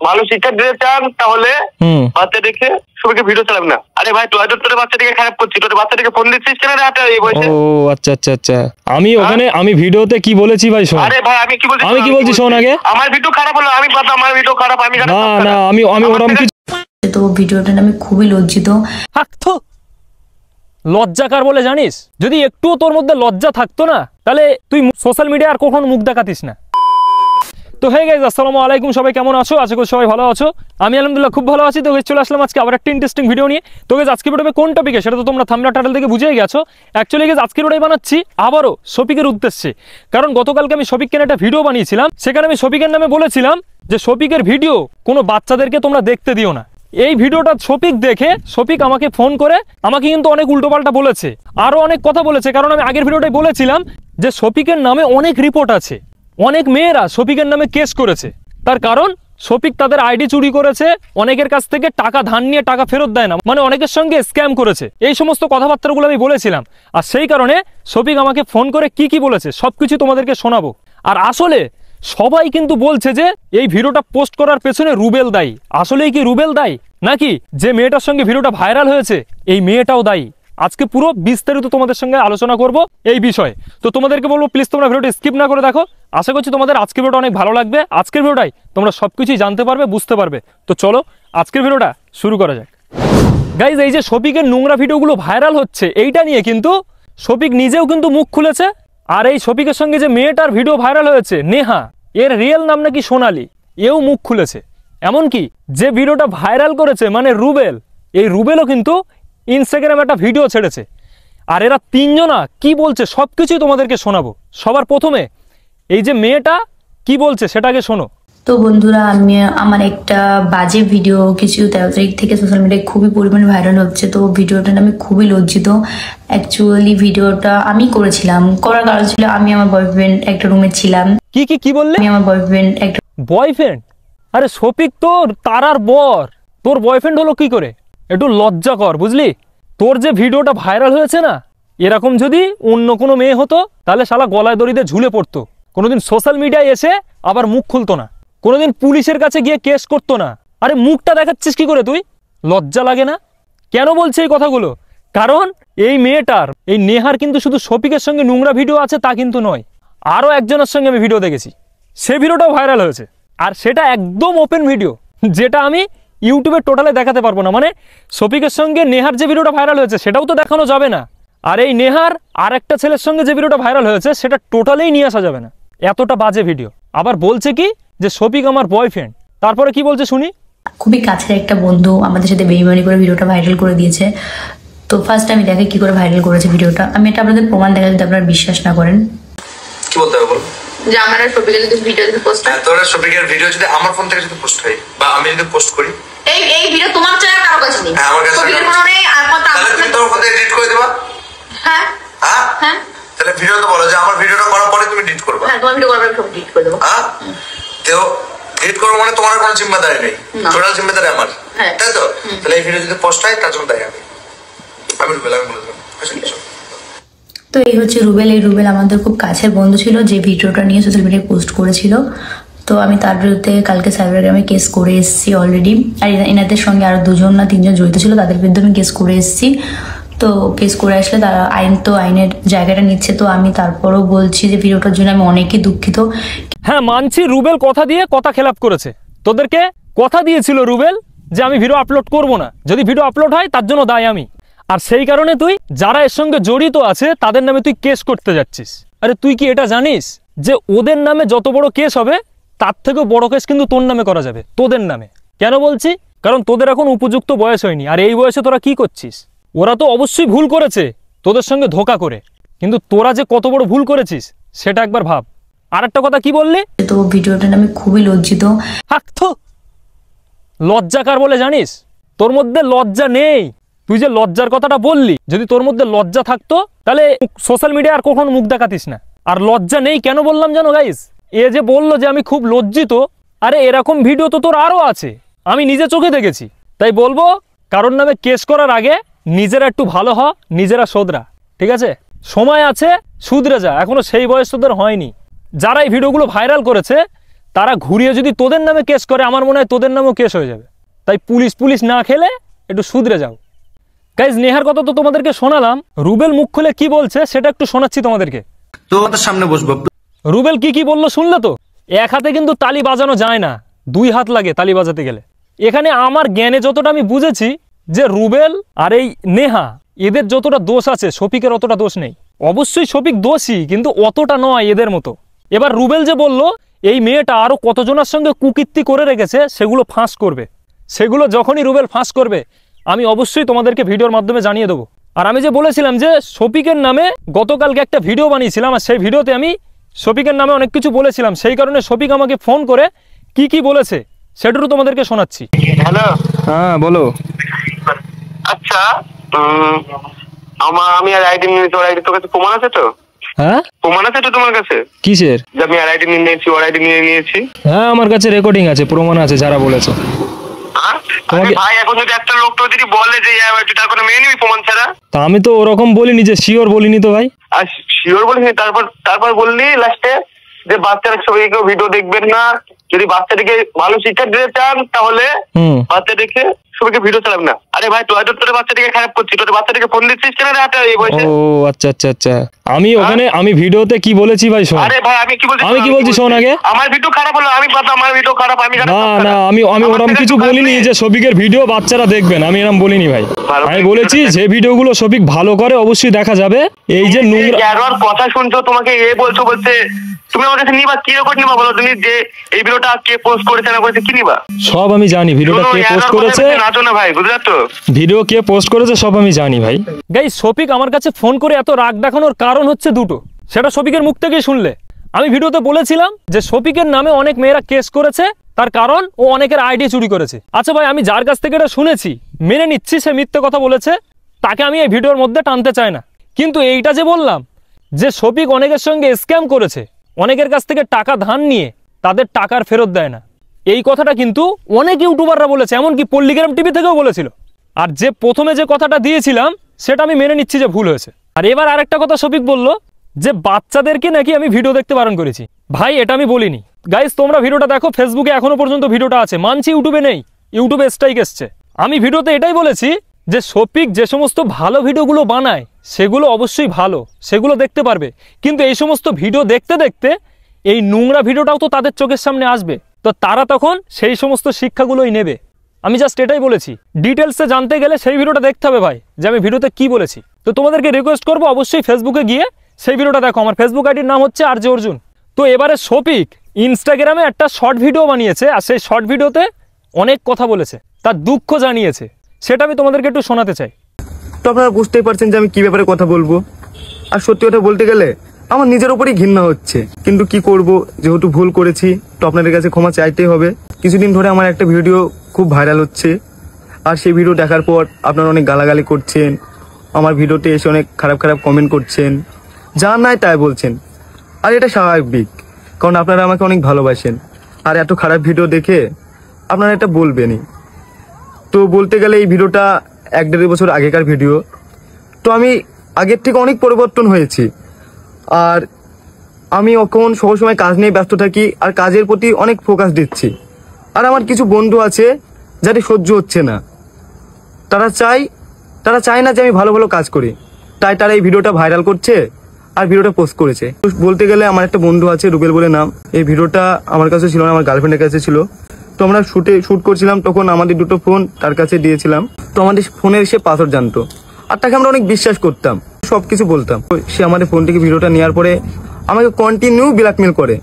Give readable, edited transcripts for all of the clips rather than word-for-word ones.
ভালো শিক্ষা দিতে চান তাহলে বাচ্চা দেখে সবাইকে ভিডিও চালাবেন না। আরে ভাই তুই হয়তো তোর বাচ্চাটাকে খারাপ করছিস, তোর বাচ্চাটাকে ফোন দিচ্ছিস কেন রে? এই বয়সে ও আচ্ছা আচ্ছা আচ্ছা, আমি ওখানে আমি ভিডিওতে কি বলেছি ভাই শোন। আরে ভাই আমি কি বলছি শোন আগে। আমার ভিডিও খারাপ হলো, আমি কথা আমার ভিডিও খারাপ, আমি না না আমি ওরকম কিছু। তো ভিডিওটা আমি খুবই লজ্জিত। লজ্জা কার বলে জানিস? যদি একটুও তোর মধ্যে লজ্জা থাকতো না তাহলে তুই সোশ্যাল মিডিয়া আর কখনো মুখ দেখাতিস না। তো হে গাইস, আসসালামু আলাইকুম, সবাই কেমন আছো? আশা করি সবাই ভালো আছো। আমি আলহামদুলিল্লাহ খুব ভালো আছি। তো চলে আসলাম আজকে আবার একটা ইন্টারেস্টিং ভিডিও নিয়ে। তো গাইস আজকে ভিডিওতে কোন টপিকে সেটা তো তোমরা থাম্বনেল টাইটেল থেকে বুঝেই গেছো। অ্যাকচুয়ালি গাইস আজকে ভিডিও বানাচ্ছি আবারও শফিকের উদ্দেশ্যে, কারণ গতকালকে আমি শফিককে একটা ভিডিও বানিয়েছিলাম, সেখানে আমি শফিকের নামে বলেছিলাম যে শফিকের ভিডিও কোনো বাচ্চাদেরকে তোমরা দেখতে দিও না। এই ভিডিওটা শফিক দেখে শফিক আমাকে ফোন করে আমাকে কিন্তু অনেক উল্টোপাল্টা বলেছে, আরো অনেক কথা বলেছে। কারণ আমি আগের ভিডিওটাই বলেছিলাম যে শফিকের নামে অনেক রিপোর্ট আছে, অনেক মেয়েরা শফিকের নামে কেস করেছে। তার কারণ শফিক তাদের আইডি চুরি করেছে, অনেকের কাছ থেকে টাকা ধার নিয়ে টাকা ফেরত দেয় না, মানে অনেকের সঙ্গে স্ক্যাম করেছে। এই সমস্ত কথাবার্তাগুলো আমি বলেছিলাম। আর সেই কারণে শফিক আমাকে ফোন করে কি বলেছে সবকিছু তোমাদেরকে শোনাবো। আর আসলে সবাই কিন্তু বলছে যে এই ভিডিওটা পোস্ট করার পেছনে রুবেল দায়ী। আসলেই কি রুবেল দায়ী, নাকি যে মেয়েটার সঙ্গে ভিডিওটা ভাইরাল হয়েছে এই মেয়েটাও দায়ী? আজকে পুরো বিস্তারিত তোমাদের সঙ্গে আলোচনা করব এই বিষয়ে। তো তোমাদেরকে বলবো প্লিজ তোমরা ভিডিওটা স্কিপ না করে দেখো। আশা করছি তোমাদের আজকের ভিডিওটা অনেক ভালো লাগবে। আজকের ভিডিওটাই তোমরা সবকিছুই জানতে পারবে, বুঝতে পারবে। তো চলো আজকের ভিডিওটা শুরু করা যাক। গাইজ এই যে শফিকের নোংরা ভিডিওগুলো ভাইরাল হচ্ছে এইটা নিয়ে কিন্তু শফিক নিজেও কিন্তু মুখ খুলেছে। আর এই শফিকের সঙ্গে যে মেয়েটার ভিডিও ভাইরাল হয়েছে নেহা, এর রিয়েল নাম নাকি সোনালি, এও মুখ খুলেছে। এমনকি যে ভিডিওটা ভাইরাল করেছে মানে রুবেল, এই রুবেলও কিন্তু ইনস্টাগ্রামে একটা ভিডিও ছেড়েছে। আর এরা তিনজনা কি বলছে সবকিছুই তোমাদেরকে শোনাবো। সবার প্রথমে এই যে মেয়েটা কি বলছে সেটাকে শোনো। তো বন্ধুরা, আমার একটা বাজে ভিডিও কিছু 13 তারিখ থেকে সোশ্যাল মিডিয়ায় খুবই পরিমাণে ভাইরাল হচ্ছে। তো ভিডিওটা আমি খুবই লজ্জিত। অ্যাকচুয়ালি ভিডিওটা আমি করেছিলাম, করার কারণ ছিল আমি আমার বয়ফ্রেন্ড একটা রুমে ছিলাম। কি বললে? আমি আমার বয়ফ্রেন্ড একটা বয়ফ্রেন্ড? আরে শফিক তোর তারার বর, তোর বয়ফ্রেন্ড হলো কি করে? একটু লজ্জা কর, বুঝলি? তোর যে ভিডিওটা ভাইরাল হয়েছে না, এরকম যদি অন্য কোনো মেয়ে হতো তাহলে শালা গলায় দড়িতে ঝুলে পড়তো, কোনোদিন সোশ্যাল মিডিয়ায় এসে আবার মুখ খুলতো না, কোনোদিন পুলিশের কাছে গিয়ে কেস করতো না। আরে মুখটা দেখাচ্ছিস কি করে তুই? লজ্জা লাগে না? কেন বলছে এই কথাগুলো? কারণ এই মেয়েটার, এই নেহার কিন্তু শুধু শফিকের সঙ্গে নোংরা ভিডিও আছে তা কিন্তু নয়, আরও একজনের সঙ্গে আমি ভিডিও দেখেছি, সে ভিডিওটাও ভাইরাল হয়েছে। আর সেটা একদম ওপেন ভিডিও, যেটা আমি ইউটিউবে টোটালে দেখাতে পারবো না। মানে শফিকের সঙ্গে নেহার যে ভিডিওটা ভাইরাল হয়েছে সেটাও তো দেখানো যাবে না, আর এই নেহার আর একটা ছেলের সঙ্গে যে ভিডিওটা ভাইরাল হয়েছে সেটা টোটালেই নিয়ে আসা যাবে না, এতটা বাজে ভিডিও। আবার বলছে কি যে শফিক আমার বয়ফ্রেন্ড। তারপরে কি বলছে শুনি। খুবই কাছের একটা বন্ধু আমাদের সাথে বেইমানি করে ভিডিওটা ভাইরাল করে দিয়েছে। তো ফার্স্ট আমি দেখে কি করে ভাইরাল করেছে ভিডিওটা। আমি এটা আপনাদের প্রমাণ দেখা, যদি আপনারা বিশ্বাস না করেন। কি বলতে হবে বল? যে আমার আর শফিকের যদি ভিডিও যদি পোস্ট হয়, তোর শফিকের ভিডিও যদি আমার ফোন থেকে যদি পোস্ট হয় বা আমি যদি পোস্ট করি, এই ভিডিও তোমার চাই কারো কাছে নেই। হ্যাঁ আমার কাছে শফিকের ফোনে নেই, আর কথা তাহলে তুমি তোর ফোন থেকে এডিট করে দিবা। হ্যাঁ হ্যাঁ হ্যাঁ, তাহলে ভিডিও তো বলো যে আমার ভিডিওটা করার পরে তুমি এডিট করবা। হ্যাঁ তোমার ভিডিও করার পরে সব এডিট করে দেব। হ্যাঁ তো এডিট করবো মানে তোমার কোনো জিম্মেদারি নেই, টোটাল জিম্মেদারি আমার, তাই তো? তাহলে এই ভিডিও যদি পোস্ট হয় তার জন্য দায়ী আমি রুবেল, আমি বলে দিলাম। তো এই হচ্ছে রুবেল। এই রুবেল আমাদের খুব কাছের বন্ধু ছিল, যে ভিডিওটা নিয়ে সোশ্যাল মিডিয়ায় পোস্ট করেছিল। তো আমি তার বিরুদ্ধে কালকে সাইবারগ্রামে কেস করে এসেছি অলরেডি। আর এনাদের সঙ্গে আরো 2জন না 3জন জড়িত ছিল, তাদের বিরুদ্ধে আমি কেস করে এসেছি। তো কেস করে আসলে তারা আইন তো আইনের জায়গাটা নিচ্ছে। তো আমি তারপরও বলছি যে ভিডিওটার জন্য আমি অনেকই দুঃখিত। হ্যাঁ মানছি রুবেল কথা দিয়ে কথা খেলাপ করেছে, তোদেরকে কথা দিয়েছিল রুবেল যে আমি ভিডিও আপলোড করব না, যদি ভিডিও আপলোড হয় তার জন্য দায় আমি। আর সেই কারণে তুই যারা এর সঙ্গে জড়িত আছে তাদের নামে তুই কেস করতে যাচ্ছিস। আরে তুই কি এটা জানিস যে ওদের নামে যত বড় কেস হবে তার থেকেও বড় কেস কিন্তু তোর নামে করা যাবে, তোদের নামে? কেন বলছি? কারণ তোদের এখন উপযুক্ত বয়স হয়নি। আর এই বয়সে তোরা কি করছিস? ওরা তো অবশ্যই ভুল করেছে তোদের সঙ্গে ধোঁকা করে, কিন্তু তোরা যে কত বড় ভুল করেছিস সেটা একবার ভাব। আর একটা কথা কি বললি? তো ভিডিওটা আমি খুবই লজ্জিত। লজ্জা কার বলে জানিস? তোর মধ্যে লজ্জা নেই। তুই যে লজ্জার কথাটা বললি, যদি তোর মধ্যে লজ্জা থাকতো তাহলে সোশ্যাল মিডিয়া আর কখনো মুখ দেখাতিস না। আর লজ্জা নেই কেন বললাম জানো গাইস? এ যে বললো যে আমি খুব লজ্জিত, আরে এরকম ভিডিও তো তোর আরো আছে, আমি নিজে চোখে দেখেছি। তাই বলবো কারোর নামে কেস করার আগে নিজেরা একটু ভালো হ, নিজেরা শোধরা, ঠিক আছে? সময় আছে, শুধরে যা, এখনো সেই বয়স তোদের হয়নি। যারা এই ভিডিওগুলো ভাইরাল করেছে তারা ঘুরিয়ে যদি তোদের নামে কেস করে, আমার মনে হয় তোদের নামেও কেস হয়ে যাবে। তাই পুলিশ না খেলে একটু শুধরে যাও। গাইজ, নেহার কথা তো তোমাদেরকে শোনালাম, রুবেল মুখ খুলে কি বলছে সেটা একটু শোনাচ্ছি তোমাদেরকে। তোমাদের সামনে বসবো। রুবেল কি বললো শুনলে তো? এক হাতে কিন্তু তালি বাজানো যায় না, 2 হাত লাগে তালি বাজাতে গেলে। এখানে আমার জ্ঞানে যতটা আমি বুঝেছি যে রুবেল আর এই নেহা এদের যতটা দোষ আছে শফিকের অতটা দোষ নেই। অবশ্যই শফিক দোষী, কিন্তু অতটা নয় এদের মতো। এবার রুবেল যে বলল এই মেয়েটা আরো কতজনের সঙ্গে কুকীর্তি করে রেখেছে সেগুলো ফাঁস করবে, সেগুলো যখনই রুবেল ফাঁস করবে আমি অবশ্যই তোমাদেরকে ভিডিওর মাধ্যমে জানিয়ে দেবো। আর আমি যে বলেছিলাম যে শফিকের নামে গতকালকে একটা ভিডিও বানিয়েছিলাম, আর সেই ভিডিওতে আমি শফিকের নামে অনেক কিছু বলেছিলাম, সেই কারণে শফিক আমাকে ফোন করে কি বলেছে সেটাও তোমাদেরকে শোনাচ্ছি। হ্যালো, হ্যাঁ বলো। আচ্ছা আমি আর আইডি নিয়েছি, ওর আইডি তোর কাছে প্রমাণ আছে তো? হ্যাঁ প্রমাণ আছে তো তোমার কাছে কিসের? যে আমি আর আইডি নিয়েছি, ওর আইডি নিয়েছি? হ্যাঁ আমার কাছে রেকর্ডিং আছে, প্রমাণ আছে যারা বলেছে। ভাই এখন যদি একটা লোক তো যদি বলে যে তার কোনো মেয়ে নিবি প্রমাণ ছাড়া, তা আমি তো ওরকম বলিনি, যে শিওর বলিনি তো ভাই। আর শিওর বলিনি, তারপর বললি লাস্টে যে বাচ্চারা সবাই কেউ ভিডিও দেখবেন না, যদি বাচ্চাটিকে ভালো শিক্ষা দিতে চান তাহলে বাচ্চাটিকে সবাইকে ভিডিও চালাবেন না। আরে ভাই তুই তোর বাচ্চাটিকে খারাপ করছিস, তোর বাচ্চাটিকে ফোন দিচ্ছিস কেন রাতে এই বয়সে? ও আচ্ছা আমি ওখানে আমি ভিডিওতে কি বলেছি ভাই শোন। আরে ভাই আমি কি বলছি শোন আগে। আমার ভিডিও খারাপ হলো, আমি কথা আমার ভিডিও খারাপ, আমি না আমি ওরকম কিছু বলিনি যে শফিকের ভিডিও বাচ্চারা দেখবেন, আমি এরকম বলিনি ভাই। আমি বলেছি যে ভিডিওগুলো শফিক ভালো করে অবশ্যই দেখা যাবে। এই যে নোংরা কথা শুনছো, তোমাকে বলছে তুমি আমার কাছে নিবা, কি রেকর্ড নিবা বলো? তুমি যে এই ভিডিওটা কে পোস্ট করেছে না করেছে কি নিবা? সব আমি জানি, ভিডিওটা কে পোস্ট করেছে, না ভাই বুঝছো, ভিডিও কে পোস্ট করেছে সব আমি জানি ভাই। গাইস, শফিক আমার কাছে ফোন করে এত রাগ দেখানোর কারণ হচ্ছে দুটো, সেটা শফিকের মুখ থেকেই শুনলে। আমি ভিডিওতে বলেছিলাম যে শফিকের নামে অনেক মেয়েরা কেস করেছে, তার কারণ ও অনেকের আইডি চুরি করেছে। আচ্ছা ভাই, আমি যার কাছ থেকে এটা শুনেছি মেনে নিচ্ছি সে মিথ্যে কথা বলেছে, তাকে আমি এই ভিডিওর মধ্যে টানতে চাই না। কিন্তু এইটা যে বললাম যে শফিক অনেকের সঙ্গে স্ক্যাম করেছে, অনেকের কাছ থেকে টাকা ধার নিয়ে তাদের টাকার ফেরত দেয় না, এই কথাটা কিন্তু অনেক ইউটিউবাররা বলেছে, এমনকি পল্লিগ্রাম টিভি থেকেও বলেছিল। আর যে প্রথমে যে কথাটা দিয়েছিলাম সেটা আমি মেনে নিচ্ছি যে ভুল হয়েছে। আর এবার আরেকটা কথা শফিক বলল যে বাচ্চাদেরকে নাকি আমি ভিডিও দেখতে বারণ করেছি। ভাই এটা আমি বলিনি। গাইস, তোমরা ভিডিওটা দেখো, ফেসবুকে এখনো পর্যন্ত ভিডিওটা আছে, মানছি ইউটিউবে নেই, ইউটিউবে স্ট্রাইক এসছে। আমি ভিডিওতে এটাই বলেছি যে শফিক যে সমস্ত ভালো ভিডিওগুলো বানায় সেগুলো অবশ্যই ভালো, সেগুলো দেখতে পারবে, কিন্তু এই সমস্ত ভিডিও দেখতে দেখতে এই নোংরা ভিডিওটাও তো তাদের চোখের সামনে আসবে, তো তারা তখন সেই সমস্ত শিক্ষাগুলোই নেবে। আমি জাস্ট এটাই বলেছি। ডিটেলসে জানতে গেলে সেই ভিডিওটা দেখতে হবে ভাই, যে আমি ভিডিওতে কি বলেছি। তো তোমাদেরকে রিকোয়েস্ট করবো অবশ্যই ফেসবুকে গিয়ে সেই ভিডিওটা দেখো। আমার ফেসবুক আইডির নাম হচ্ছে RJ অর্জুন। তো এবারে শফিক ইনস্টাগ্রামে একটা শর্ট ভিডিও বানিয়েছে, আর সেই শর্ট ভিডিওতে অনেক কথা বলেছে, তার দুঃখ জানিয়েছে, সেটা আমি তোমাদেরকে একটু শোনাতে চাই। তো আপনারা বুঝতেই পারছেন যে আমি কি ব্যাপারে কথা বলবো। আর সত্যি কথা বলতে গেলে আমার নিজের উপরই ঘৃণা হচ্ছে, কিন্তু কি করব, যেহেতু ভুল করেছি তো আপনাদের কাছে ক্ষমা চাইতেই হবে। কিছুদিন ধরে আমার একটা ভিডিও খুব ভাইরাল হচ্ছে, আর সেই ভিডিও দেখার পর আপনারা অনেক গালাগালি করছেন, আমার ভিডিওতে এসে অনেক খারাপ খারাপ কমেন্ট করছেন, যা নাই তাই বলছেন। আর এটা স্বাভাবিক, কারণ আপনারা আমাকে অনেক ভালোবাসেন, আর এত খারাপ ভিডিও দেখে আপনারা এটা বলবেনই। তো বলতে গেলে এই ভিডিওটা 1-1.5 বছর আগেকার ভিডিও। তো আমি আগের থেকে অনেক পরিবর্তন হয়েছি, আর আমি এখন সবসময় কাজ নিয়ে ব্যস্ত থাকি, আর কাজের প্রতি অনেক ফোকাস দিচ্ছি। আর আমার কিছু বন্ধু আছে যাদের সহ্য হচ্ছে না, তারা চায় না যে আমি ভালো ভালো কাজ করি, তাই তারা এই ভিডিওটা ভাইরাল করছে আর ভিডিওটা পোস্ট করেছে। বলতে গেলে আমার একটা বন্ধু আছে রুবেল বলে নাম, এই ভিডিওটা আমার কাছে ছিল না, আমার গার্লফ্রেন্ডের কাছে ছিল। তো আমরা শুট করছিলাম, তখন আমাদের 2টো ফোন তার কাছে দিয়েছিলাম। তো আমাদের ফোনের সে পাসওয়ার্ড জানতো, আর তাকে আমরা অনেক বিশ্বাস করতাম, সবকিছু বলতাম। সে আমাদের ফোন থেকে ভিডিওটা নেওয়ার পরে আমাকে কন্টিনিউ ব্ল্যাকমেল করে।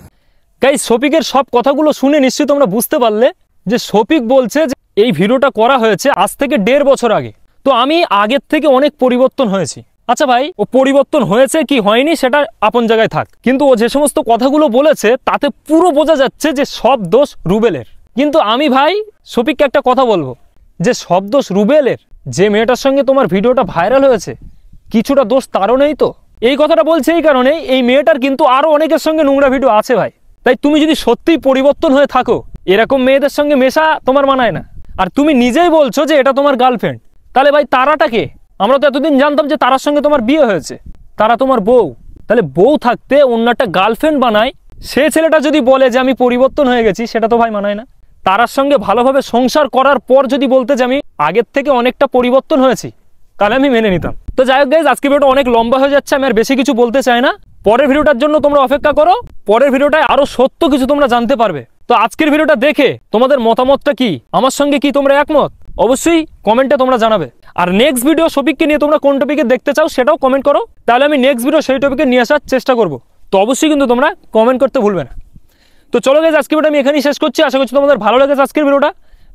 গাইস, শফিকের সব কথাগুলো শুনে নিশ্চয়ই তোমরা বুঝতে পারলে যে শফিক বলছে যে এই ভিডিওটা করা হয়েছে আজ থেকে 1.5 বছর আগে। তো আমি আগের থেকে অনেক পরিবর্তন হয়েছি। আচ্ছা ভাই, ও পরিবর্তন হয়েছে কি হয়নি সেটা আপন জায়গায় থাক, কিন্তু ও যে সমস্ত কথাগুলো বলেছে তাতে পুরো বোঝা যাচ্ছে যে সব দোষ রুবেলের। কিন্তু আমি ভাই শফিককে একটা কথা বলবো, যে সব দোষ রুবেলের? যে মেয়েটার সঙ্গে তোমার ভিডিওটা ভাইরাল হয়েছে কিছুটা দোষ তারও নেই তো? এই কথাটা বলছে এই কারণে, এই মেয়েটার কিন্তু আরো অনেকের সঙ্গে নোংরা ভিডিও আছে ভাই। তাই তুমি যদি সত্যিই পরিবর্তন হয়ে থাকো, এরকম মেয়েদের সঙ্গে মেশা তোমার মানায় না। আর তুমি নিজেই বলছো যে এটা তোমার গার্লফ্রেন্ড, তাহলে ভাই তারাটাকে? আমরা তো এতদিন জানতাম যে তারার সঙ্গে তোমার বিয়ে হয়েছে, তারা তোমার বউ। তাহলে বউ থাকতে অন্য একটা গার্লফ্রেন্ড বানায়, সে ছেলেটা যদি বলে যে আমি পরিবর্তন হয়ে গেছি, সেটা তো ভাই মানায় না। তারার সঙ্গে ভালোভাবে সংসার করার পর যদি বলতে যে আমি আগের থেকে অনেকটা পরিবর্তন হয়েছি, তাহলে আমি মেনে নিতাম। তো যাই হোক গাইজ, আজকে ভিডিওটা অনেক লম্বা হয়ে যাচ্ছে, আমি আর বেশি কিছু বলতে চাই না। পরের ভিডিওটার জন্য তোমরা অপেক্ষা করো, পরের ভিডিওটায় আরো সত্য কিছু তোমরা জানতে পারবে। তো আজকের ভিডিওটা দেখে তোমাদের মতামতটা কি, আমার সঙ্গে কি তোমরা একমত, অবশ্যই কমেন্টে তোমরা জানাবে। আর নেক্সট ভিডিও শফিককে নিয়ে তোমরা কোন টপিকে দেখতে চাও সেটাও কমেন্ট করো, তাহলে আমি নেক্সট ভিডিও সেই টপিকে নিয়ে আসার চেষ্টা করব। তো অবশ্যই কিন্তু তোমরা কমেন্ট করতে ভুলবে না। তো চলো গাইজ, আজকের ভিডিও আমি এখানেই শেষ করছি। আশা করছি তোমাদের ভালো লেগেছে আজকের ভিডিওটা।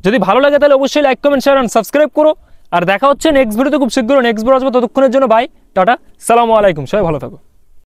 যদি ভালো লাগে তাহলে অবশ্যই like, comment, share and subscribe করো। আর দেখা হচ্ছে নেক্সট ভিডিওতে খুব শীঘ্র। নেক্সট ভিডিও আসবে, ততক্ষণের জন্য বাই, টাটা, সালামু আলাইকুম, সবাই ভালো থাকো।